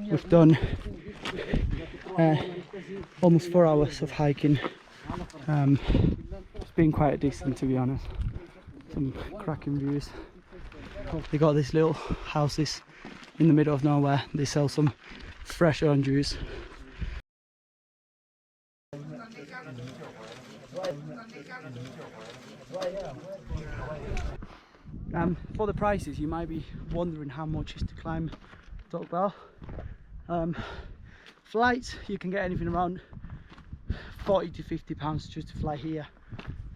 we've done almost 4 hours of hiking. It's been quite a distance, to be honest. Some cracking views. They got these little houses in the middle of nowhere. They sell some fresh orange juice. For the prices, you might be wondering how much is to climb Toubkal. Flights, you can get anything around 40 to 50 pounds just to fly here.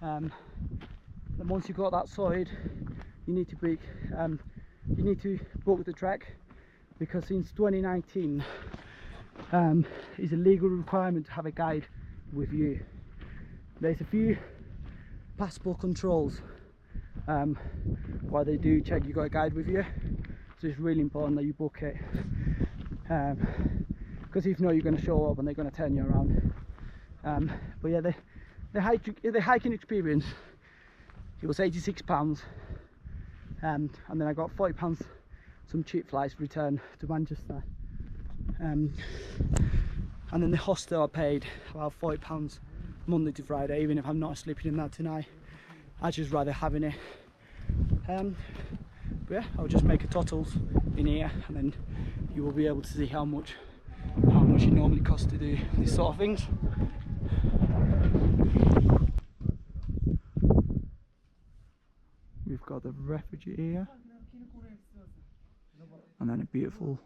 And once you got that sorted, you need to book the trek, because since 2019 it's a legal requirement to have a guide with you. There's a few passport controls where they do check you got a guide with you, so it's really important that you book it, because if not, you're going to show up and they're going to turn you around. But yeah, the hiking experience, it was £86, and then I got £40 some cheap flights return to Manchester, and then the hostel I paid about £40 Monday to Friday, even if I'm not sleeping in that tonight. I just rather having it. But yeah, I'll just make a totals in here, and then you will be able to see how much it normally costs to do these sort of things. We've got the refuge here, and then a beautiful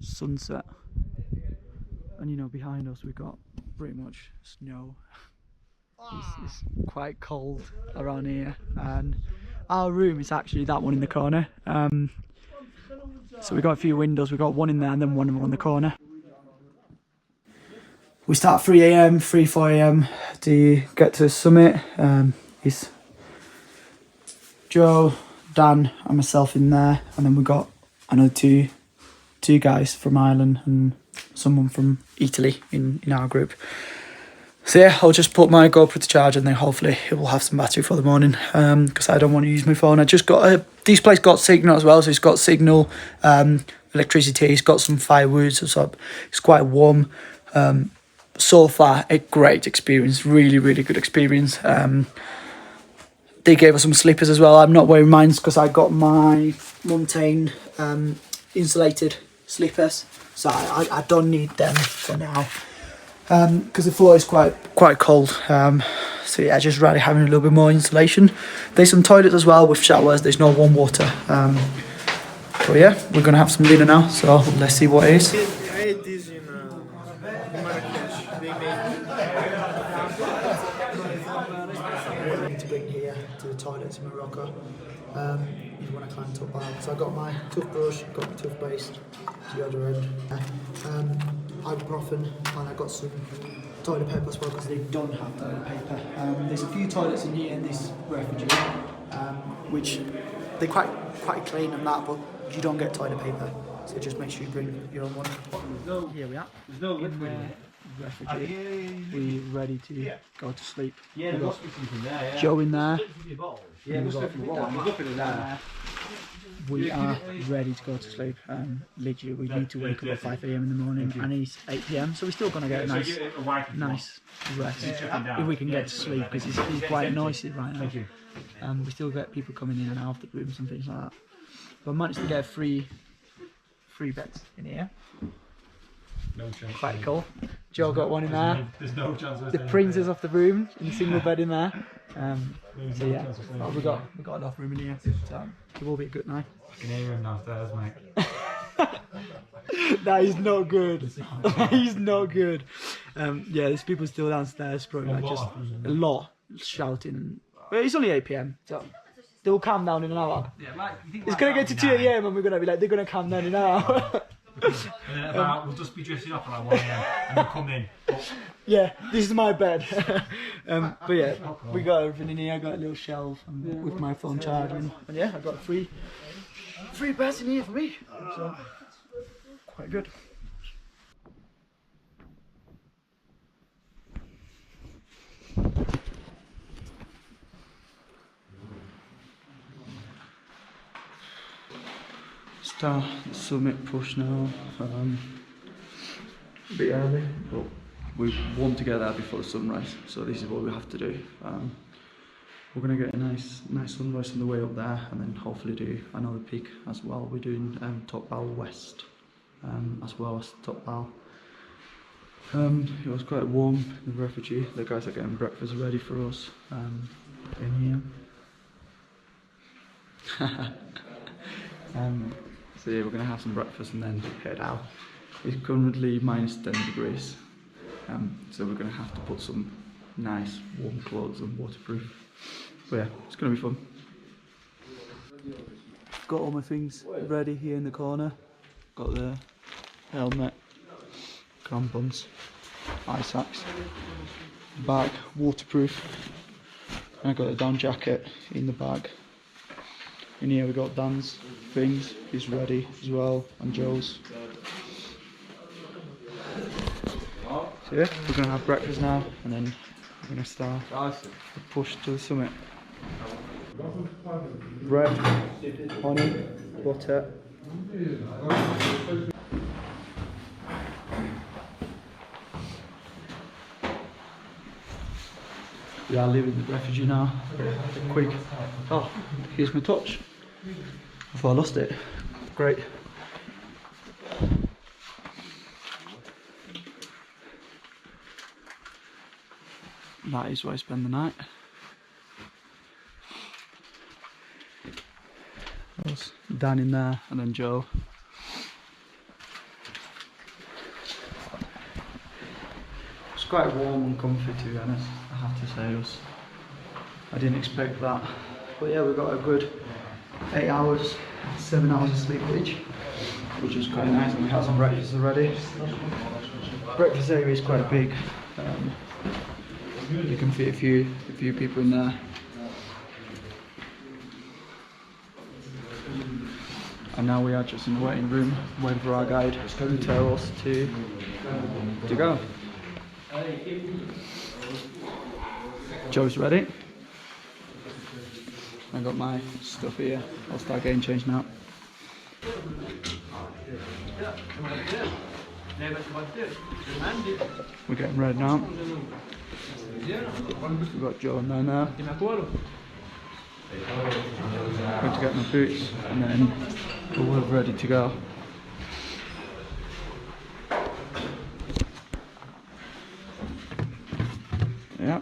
sunset, and you know, behind us we've got pretty much snow. It's quite cold around here, and our room is actually that one in the corner. So we've got a few windows, we've got one in there and then one on the corner. We start at 3 AM, 4 AM to get to the summit. It's Joe, Dan and myself in there, and then we've got another two guys from Ireland and someone from Italy in our group. So yeah, I'll just put my GoPro to charge, and then hopefully it will have some battery for the morning, because I don't want to use my phone. I just got this place got signal as well, so it's got signal, electricity, it's got some firewood, so it's quite warm. So far a great experience, really good experience. They gave us some slippers as well. I'm not wearing mine because I got my Mountain insulated slippers, so I don't need them for now, because the floor is quite cold. So yeah, just rather having a little bit more insulation. There's some toilets as well with showers. There's no warm water. But yeah, we're gonna have some dinner now, so let's see what it is. I ate this in Marrakesh. They Need to bring here to the toilets in Morocco if you want to climb Toubkal. So I got my toothbrush, got my toothpaste, deodorant, ibuprofen, and I got some toilet paper as well, because they don't have toilet paper. There's a few toilets in here in this refuge, which they're quite clean and that, but you don't get toilet paper, so just make sure you bring your own one. Here we are. There's no liquid. Refuge. We're ready to go to sleep. Yeah, there must be something there. Yeah. Joe in there. Yeah, we are ready to go to sleep. Literally, we need to wake up at 5 AM in the morning, and it's 8 PM, so we're still going to get a nice rest if we can get to sleep, because it's quite noisy right now. We still get people coming in and out of the rooms and things like that. But I managed to get three beds in here. No chance. Quite cool. Joe got one in there. There's no chance. The princess of the room in a single bed in there. So yeah, we got enough room in here. So it will be a good night. I can hear him downstairs, mate. That is not good. That is not good. Yeah, there's people still downstairs, probably like just a lot shouting. But it's only 8 PM, so they will calm down in an hour. It's gonna get to 2 AM and we're gonna be like, they're gonna calm down in an hour. And then about, we'll just be dressing up at like 1 AM and we'll come in. Yeah, this is my bed. But yeah, we got everything in here. I got a little shelf with my phone charging. And yeah, I got three beds in here for me. So quite good. Start the summit push now. a bit early, but we want to get there before the sunrise, so this is what we have to do. We're gonna get a nice sunrise on the way up there, and then hopefully do another peak as well. We're doing Toubkal West as well as Toubkal. It was quite warm in the refugee. The guys are getting breakfast ready for us in here. So yeah, we're gonna have some breakfast and then head out. It's currently minus 10 degrees, so we're gonna have to put some nice warm clothes and waterproof. But yeah, it's gonna be fun. Got all my things ready here in the corner. Got the helmet, crampons, ice axe, bag, waterproof. And I got a down jacket in the bag. In here we got Dan's things, he's ready as well, and Joe's. So yeah, we're gonna have breakfast now, and then we're gonna start the push to the summit. Bread, honey, butter. We are leaving the refugee now. Quick. Oh, here's my touch. I thought I lost it. Great. That is where I spend the night. There's Dan in there, and then Joe. It's quite warm and comfy, to be honest. I have to say, I didn't expect that. But yeah, we got a good 8 hours, 7 hours of sleep each, which is quite nice. And we had some breakfast already. Breakfast area is quite big. You can fit a few people in there. And now we are just in the waiting room, waiting for our guide to tell us to go. Joe's ready. I got my stuff here. I'll start getting changed now. We're getting ready now. We've got Joe and there now. Going to get my boots, and then we're ready to go. Yeah.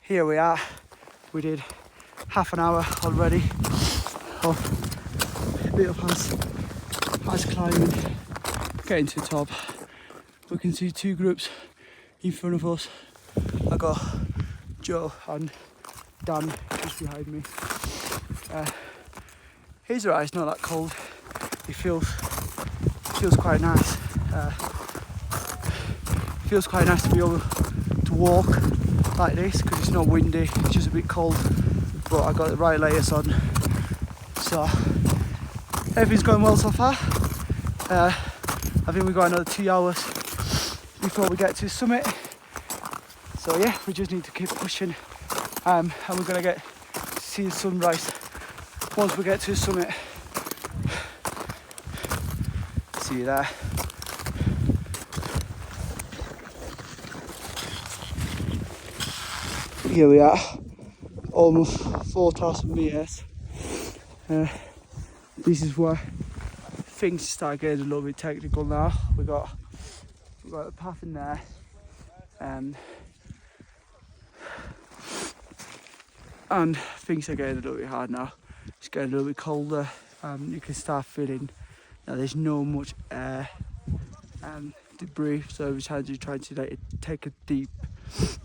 Here we are. We did half an hour already of a bit of ice climbing, getting to the top. We can see two groups in front of us. I got Joe and Dan just behind me. He's alright, it's not that cold. It feels quite nice. It feels quite nice to be able to walk like this because it's not windy, it's just a bit cold, but I got the right layers on, so everything's going well so far. I think we've got another 2 hours before we get to the summit, so yeah, we just need to keep pushing, and we're going to get to see the sunrise once we get to the summit. See you there. Here we are, almost 4,000 meters. This is where things start getting a little bit technical now. We've got the path in there, and things are getting a little bit hard now. It's getting a little bit colder, and you can start feeling that there's no much air to breathe. So every time you're trying to take a deep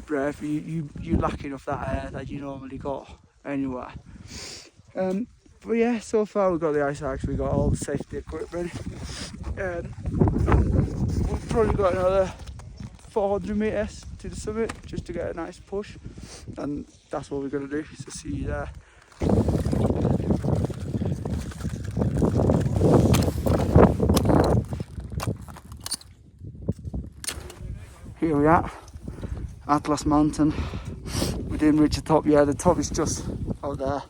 breath, you're lacking of that air that you normally got anywhere. But yeah, so far we've got the ice axe, we've got all the safety equipment. We've probably got another 400 meters to the summit just to get a nice push, and that's what we're going to do, so see you there. here we are, Atlas Mountain. We didn't reach the top yet, the top is just out there.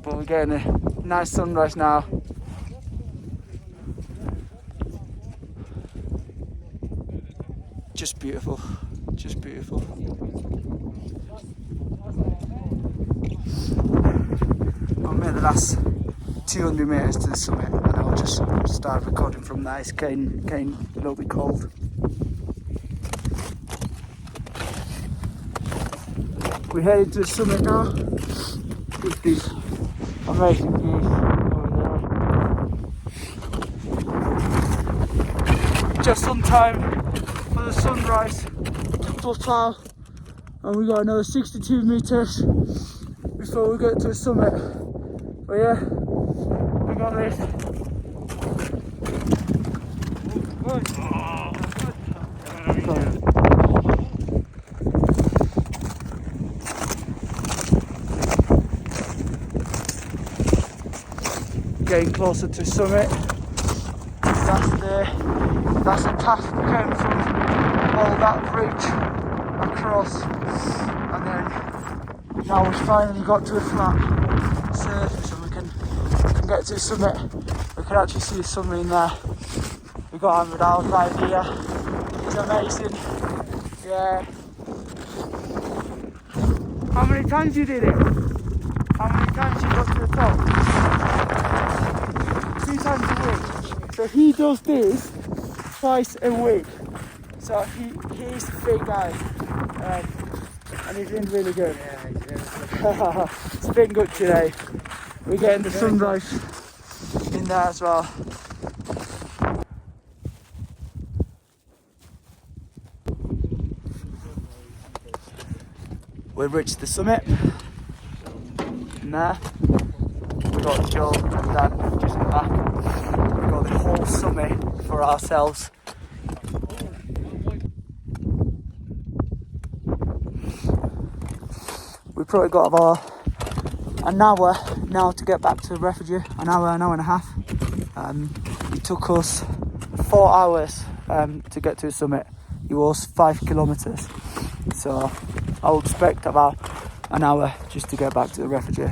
But we're getting a nice sunrise now. Just beautiful, just beautiful. I made the last 200 metres to the summit and I'll just start recording from there. It's getting a little bit cold. We're heading to the summit now with these amazing views over there. Just on time for the sunrise to Toubkal, and we got another 62 metres before we get to the summit. But yeah, we got this. Getting closer to the summit. That's the path we came from, all that bridge across, and then now we've finally got to a flat surface and we can get to the summit. We can actually see the summit in there. We got 100 hours right here. It's amazing. Yeah. How many times you did it? How many times you got to the top? 3 times a week. So he does this twice a week. So he's a big guy. And he's been really good. Yeah, it's been good today. We're getting the sunrise in there as well. We've reached the summit. And there, we got Joe and Dan just in the back. We got the whole summit for ourselves. We've probably got about an hour now to get back to the refuge. An hour and a half. It took us 4 hours to get to the summit. It was 5 kilometers. So I would expect about an hour just to get back to the refuge.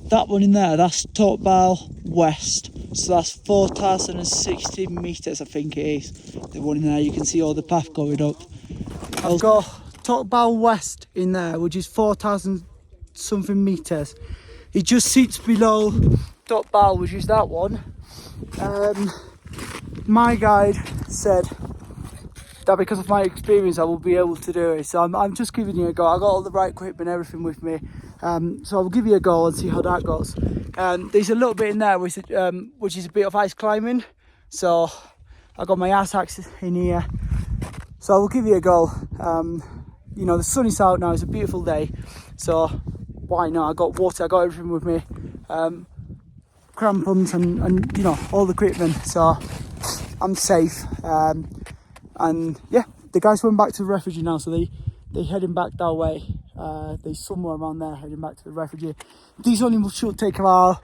That one in there, that's Toubkal West. So that's 4,060 metres, I think it is. The one in there, you can see all the path going up. I've got Toubkal West in there, which is 4,000 something metres. It just sits below Toubkal, which is that one. My guide said that because of my experience I will be able to do it. So I'm just giving you a go. I got all the right equipment, everything with me. So I'll give you a go and see how that goes. There's a little bit in there which is a bit of ice climbing. So I got my ass axe in here. So I will give you a go. You know, the sun is out now, it's a beautiful day. So why not? I got water, I got everything with me. Crampons and you know, all the equipment. So I'm safe. And yeah, the guys went back to the refuge now, so they're heading back that way. They're somewhere around there heading back to the refuge. These only should take about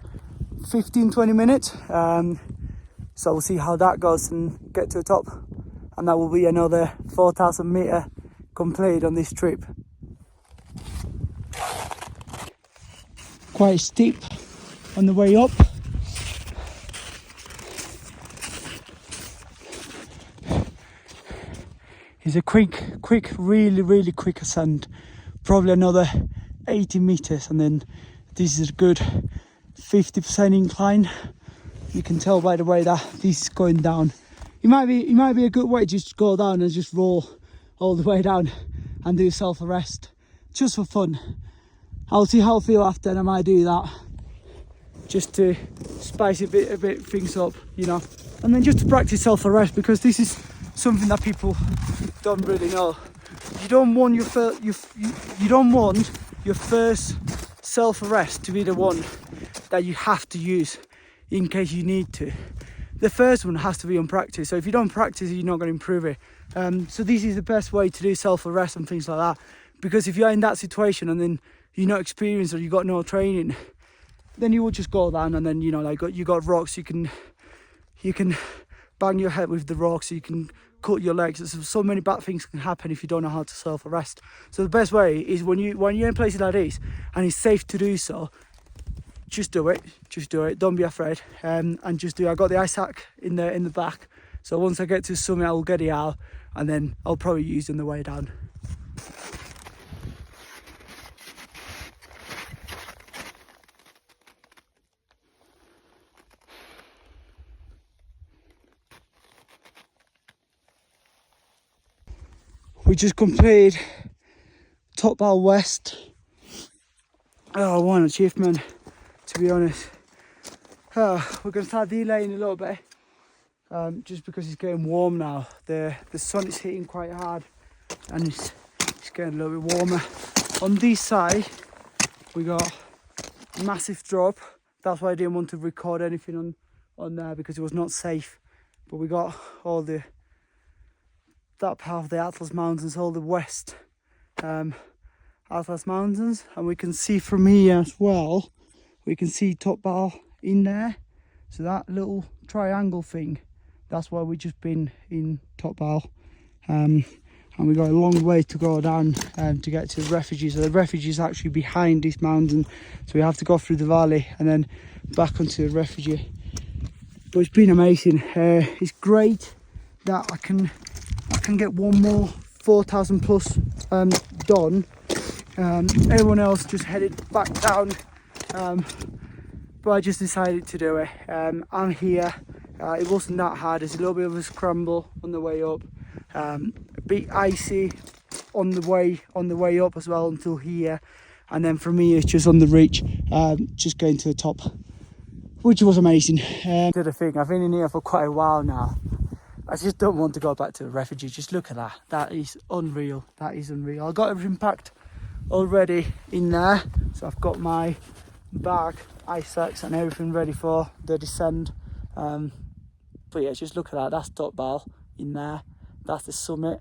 15-20 minutes. So we'll see how that goes and get to the top. And that will be another 4,000 metre completed on this trip. Quite steep on the way up. It's a quick, really quick ascent. Probably another 80 metres, and then this is a good 50% incline. You can tell by the way that this is going down. It might be a good way just to go down and just roll all the way down and do self-arrest, just for fun. I'll see how I feel after, and I might do that just to spice a bit things up, you know, and then just to practice self-arrest, because this is something that people don't really know. You don't want your first self-arrest to be the one that you have to use in case you need to. the first one has to be on practice. So if you don't practice it, you're not going to improve it. So this is the best way to do self-arrest and things like that, because if you're in that situation and then you're not experienced or you got no training, then you will just go down, and then, you know, like you got rocks, you can bang your head with the rocks, you can cut your legs. There's so many bad things can happen if you don't know how to self-arrest. So the best way is when you're in places like this and it's safe to do so, just do it. Don't be afraid, and just do it. I got the ice sack in the back, so once I get to the summit I'll get it out, and then I'll probably use it on the way down. We just completed Toubkal West. Oh, what an achievement, to be honest. We're going to start delaying a little bit, just because it's getting warm now. The sun is hitting quite hard, and it's getting a little bit warmer. On this side, we got a massive drop. That's why I didn't want to record anything on there, because it was not safe. But we got all that part of the Atlas Mountains, all the west Atlas Mountains, and we can see from here as well, we can see Toubkal in there. So that little triangle thing, that's why we've just been in Toubkal, and we got a long way to go down to get to the refuge. So the refuge is actually behind this mountain, so we have to go through the valley and then back onto the refuge. But it's been amazing. It's great that I can get one more 4,000 plus done. Everyone else just headed back down, but I just decided to do it. I'm here. It wasn't that hard. There's a little bit of a scramble on the way up, a bit icy on the way up as well until here, and then from here it's just on the ridge, just going to the top, which was amazing. The thing, I've been in here for quite a while now. I just don't want to go back to the refuge. Just look at that. That is unreal. That is unreal. I got everything packed already in there. So I've got my bag, ice sacks and everything ready for the descent. But yeah, just look at that. That's Toubkal in there. That's the summit.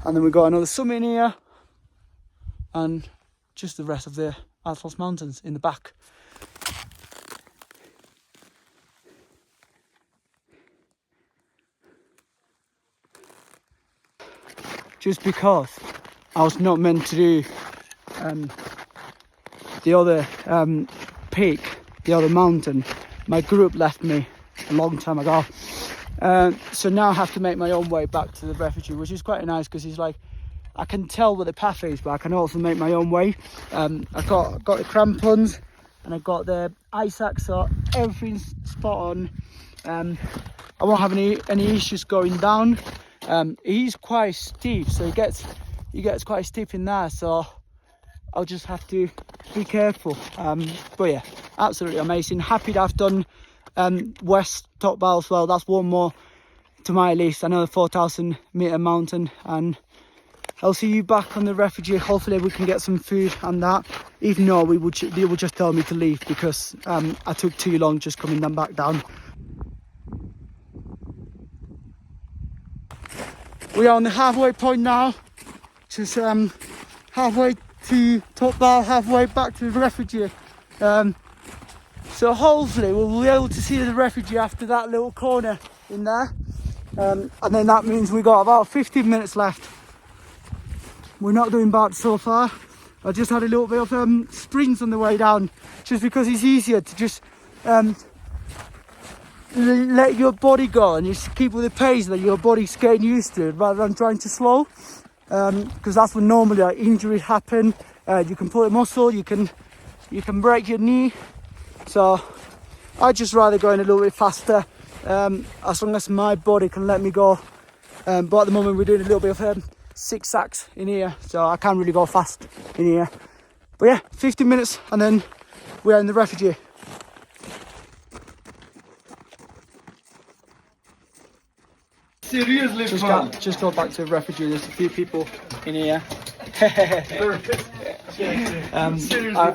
And then we've got another summit in here. And just the rest of the Atlas Mountains in the back. Just because I was not meant to do the other peak, the other mountain, my group left me a long time ago. So now I have to make my own way back to the refuge, which is quite nice, because it's like I can tell where the path is, but I can also make my own way. I've got the crampons and I've got the ice sack, so everything's spot on. I won't have any issues going down. He's quite steep, so he gets quite steep in there, so I'll just have to be careful. But yeah, absolutely amazing. Happy that I've done West Toubkal as well. That's one more to my list, another 4,000 meter mountain, and I'll see you back on the refuge. Hopefully we can get some food and that. If not, they will just tell me to leave, because I took too long just coming back down. We are on the halfway point now, just halfway to Toubkal, halfway back to the refuge. So hopefully we'll be able to see the refuge after that little corner in there, and then that means we got about 15 minutes left. We're not doing bad so far. I just had a little bit of sprints on the way down, just because it's easier to just let your body go and just keep with the pace that your body's getting used to, rather than trying to slow, because that's when normally injuries happen. You can pull a muscle, you can break your knee, so I'd just rather going a little bit faster, as long as my body can let me go. But at the moment we're doing a little bit of zigzags in here, so I can't really go fast in here. But yeah, 15 minutes and then we're in the refuge. Seriously, just got back to the refuge. There's a few people in here. I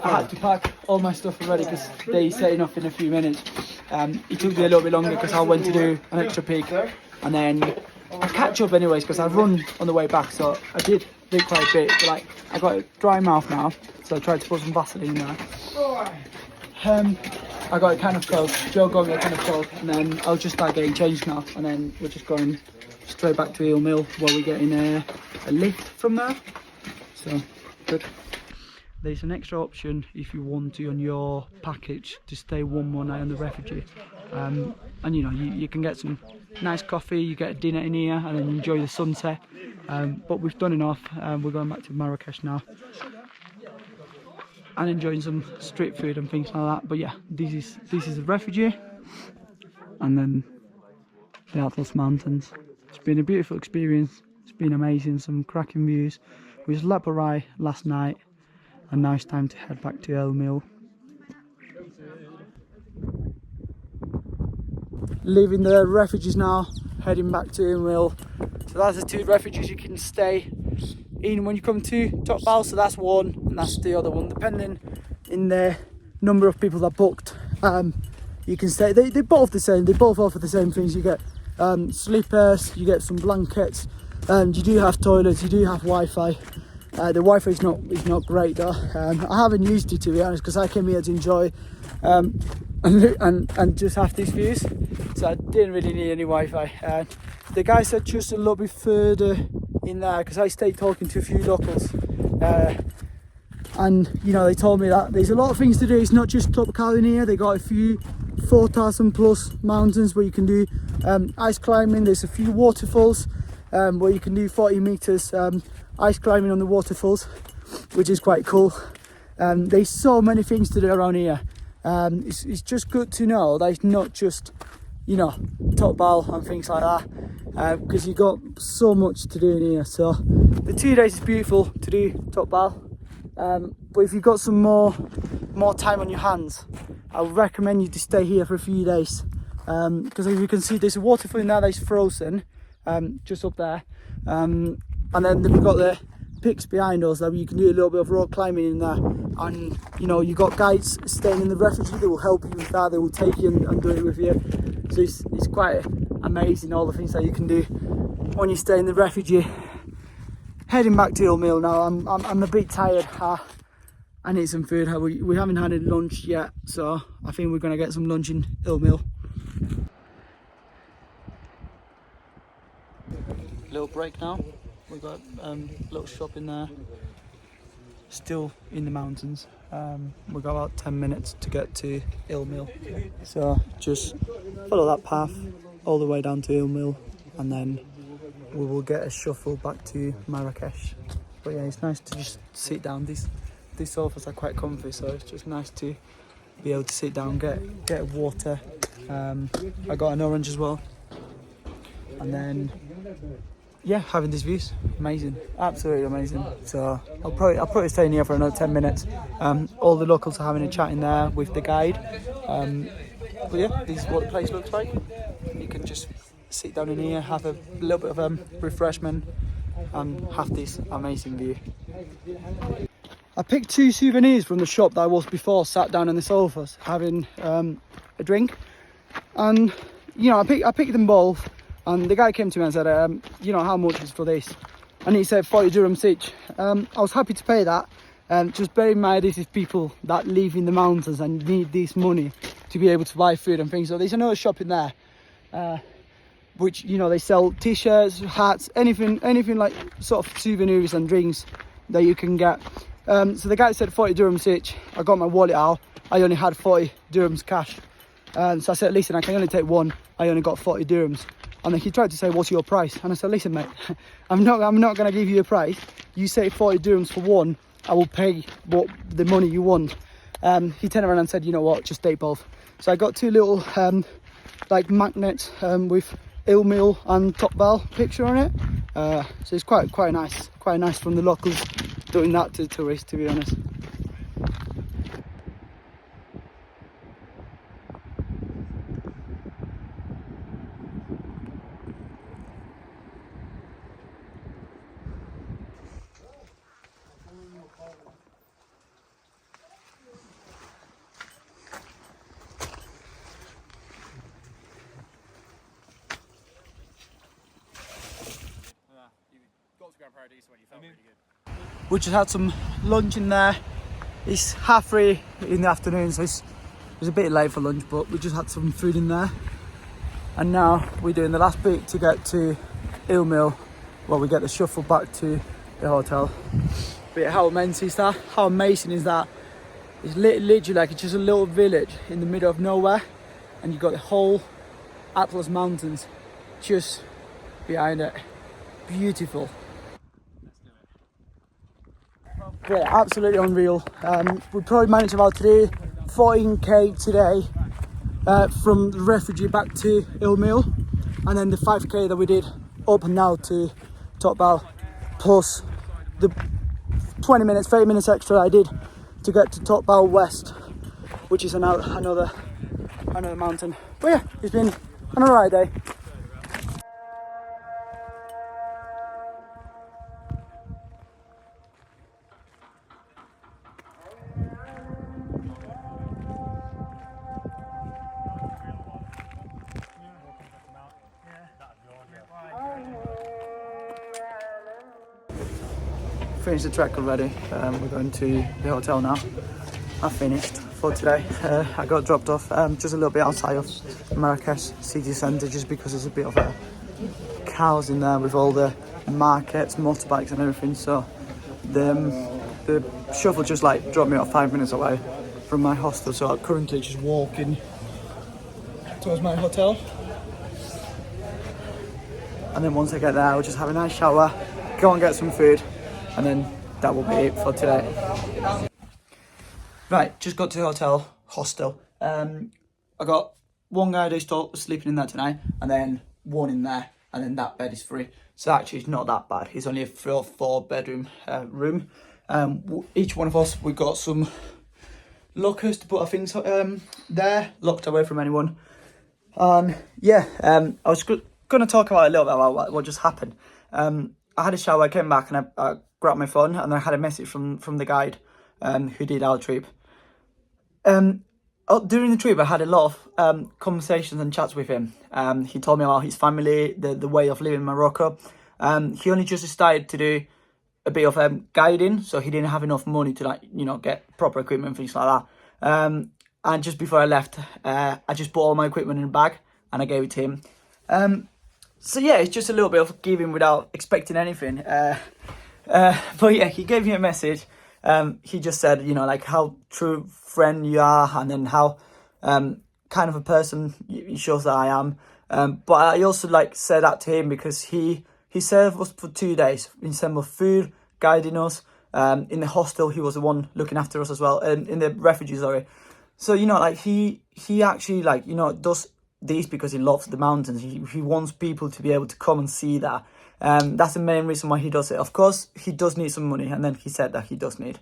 had to pack all my stuff already because they're setting off in a few minutes. It took me a little bit longer because I went to do an extra peak, and then I catch up anyways because I run on the way back, so I did quite a bit. But like, I got a dry mouth now, so I tried to put some Vaseline there. I got a can of Coke, Joe got me a can of Coke, and then I'll just start getting changed now, and then we're just going straight back to Imlil while we're getting a lift from there. So, good. There's an extra option if you want to on your package to stay one more night on the Refuge. And you know, you can get some nice coffee, you get a dinner in here, and then enjoy the sunset. But we've done enough, we're going back to Marrakesh now. And enjoying some street food and things like that. But yeah, this is the Refuge, and then the Atlas Mountains. It's been a beautiful experience. It's been amazing. Some cracking views. We was Laparai last night, and now it's time to head back to Imlil. Leaving the refuges now, heading back to Imlil. So that's the two refuges you can stay in when you come to Toubkal. So that's one, and that's the other one. Depending in the number of people that booked, you can stay. They're both the same. They both offer the same things. You get sleepers, you get some blankets, and you do have toilets. You do have Wi-Fi. The Wi-Fi is not great though. I haven't used it, to be honest, because I came here to enjoy and just have these views. So I didn't really need any Wi-Fi. The guy said just a little bit further in there, because I stayed talking to a few locals, and you know, they told me that there's a lot of things to do. It's not just Toubkal in here. They got a few 4,000 plus mountains where you can do ice climbing. There's a few waterfalls where you can do 40 meters ice climbing on the waterfalls, which is quite cool. There's so many things to do around here. It's just good to know that it's not just, you know, Toubkal and things like that, because you got so much to do in here. So the 2 days is beautiful to do Toubkal, but if you've got some more time on your hands, I would recommend you to stay here for a few days, because as you can see, there's a waterfall in there that's frozen, just up there, and then we've got the peaks behind us that you can do a little bit of rock climbing in there. And you know, you got guides staying in the refuge that will help you with that. They will take you and do it with you. So it's quite amazing, all the things that you can do when you stay in the refuge. Heading back to Imlil now. I'm a bit tired. I need some food. We haven't had any lunch yet, so I think we're gonna get some lunch in Imlil. Little break now. We've got a little shop in there. Still in the mountains. We've got about 10 minutes to get to Imlil, so just follow that path all the way down to Imlil, and then we will get a shuffle back to Marrakesh. But yeah, it's nice to just sit down. These sofas are quite comfy, so it's just nice to be able to sit down, get water. I got an orange as well, and then yeah, having these views, amazing, absolutely amazing. So I'll probably stay in here for another 10 minutes. All the locals are having a chat in there with the guide. But yeah, this is what the place looks like. You can just sit down in here, have a little bit of refreshment, and have this amazing view. I picked 2 souvenirs from the shop that I was before, sat down on the sofas having a drink, and you know, I picked them both. And the guy came to me and said, you know, how much is for this? And he said 40 dirhams each. I was happy to pay that. Just bear in mind, this is people that live in the mountains and need this money to be able to buy food and things. So there's another shop in there, which, you know, they sell t-shirts, hats, anything like sort of souvenirs and drinks that you can get. So the guy said 40 dirhams each. I got my wallet out. I only had 40 dirhams cash. So I said, listen, I can only take one. I only got 40 dirhams. And then he tried to say, what's your price? And I said, listen, mate, I'm not going to give you a price. You say 40 dirhams for one, I will pay what the money you want. He turned around and said, you know what, just take both. So I got 2 little like magnets with Imlil and Toubkal picture on it. So it's quite nice from the locals doing that to tourists, to be honest. We just had some lunch in there. It's 3:30 in the afternoon, so it was a bit late for lunch, but we just had some food in there. And now we're doing the last bit to get to Imlil, where we get the shuffle back to the hotel. But how immense is that? How amazing is that? It's literally like it's just a little village in the middle of nowhere, and you've got the whole Atlas Mountains just behind it. Beautiful. Yeah, absolutely unreal. We probably managed about to do 14k today from the refugee back to Imlil, and then the 5k that we did up and now to Toubkal, plus the 30 minutes extra I did to get to Toubkal West, which is another mountain. But yeah, it's been an alright day. Finished the trek already. We're going to the hotel now. I finished for today. I got dropped off just a little bit outside of Marrakesh city centre, just because there's a bit of a chaos in there with all the markets, motorbikes and everything. So the shuttle just like dropped me off 5 minutes away from my hostel. So I'm currently just walking towards my hotel. And then once I get there, I'll just have a nice shower, go and get some food, and then that will be it for today. Right, just got to the hostel. I got one guy who's sleeping in there tonight, and then one in there, and then that bed is free. So actually it's not that bad. It's only a 4 bedroom room. Each one of us, we got some lockers to put our things there, locked away from anyone. I was going to talk about a little bit about what just happened. I had a shower, I came back and I grabbed my phone, and I had a message from the guide who did our trip. During the trip I had a lot of conversations and chats with him. He told me about his family, the way of living in Morocco. He only just started to do a bit of guiding, so he didn't have enough money to get proper equipment, things like that. And just before I left, I just put all my equipment in a bag and I gave it to him. So yeah, it's just a little bit of giving without expecting anything. But yeah, he gave me a message. He just said, how true friend you are, and then how kind of a person he shows that I am. But I also said that to him because he served us for 2 days in terms of food, guiding us. In the hostel, he was the one looking after us as well, and in the refugees, sorry. So he actually does this because he loves the mountains. He wants people to be able to come and see that. That's the main reason why he does it. Of course, he does need some money, and then he said that he does need,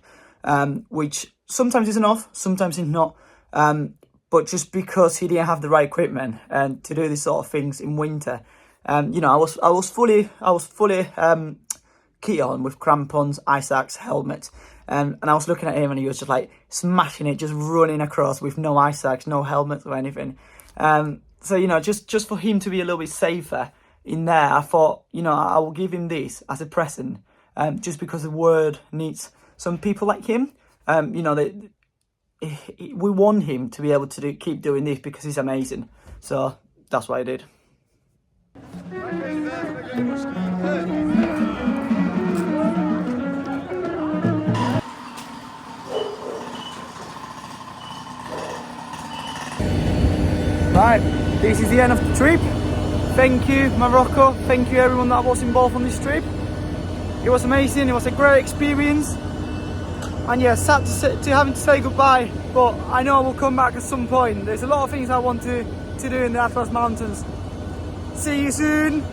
which sometimes is enough, sometimes it's not. But just because he didn't have the right equipment and to do these sort of things in winter, I was fully key on with crampons, ice axe, helmet, and I was looking at him and he was just smashing it, just running across with no ice axe, no helmet or anything. So just for him to be a little bit safer in there, I thought, I will give him this as a present, just because the world needs some people like him. We want him to be able to keep doing this because he's amazing. So that's what I did. Right, this is the end of the trip. Thank you, Morocco. Thank you, everyone that was involved on this trip. It was amazing. It was a great experience. And yeah, sad to having to say goodbye, but I know I will come back at some point. There's a lot of things I want to do in the Atlas Mountains. See you soon.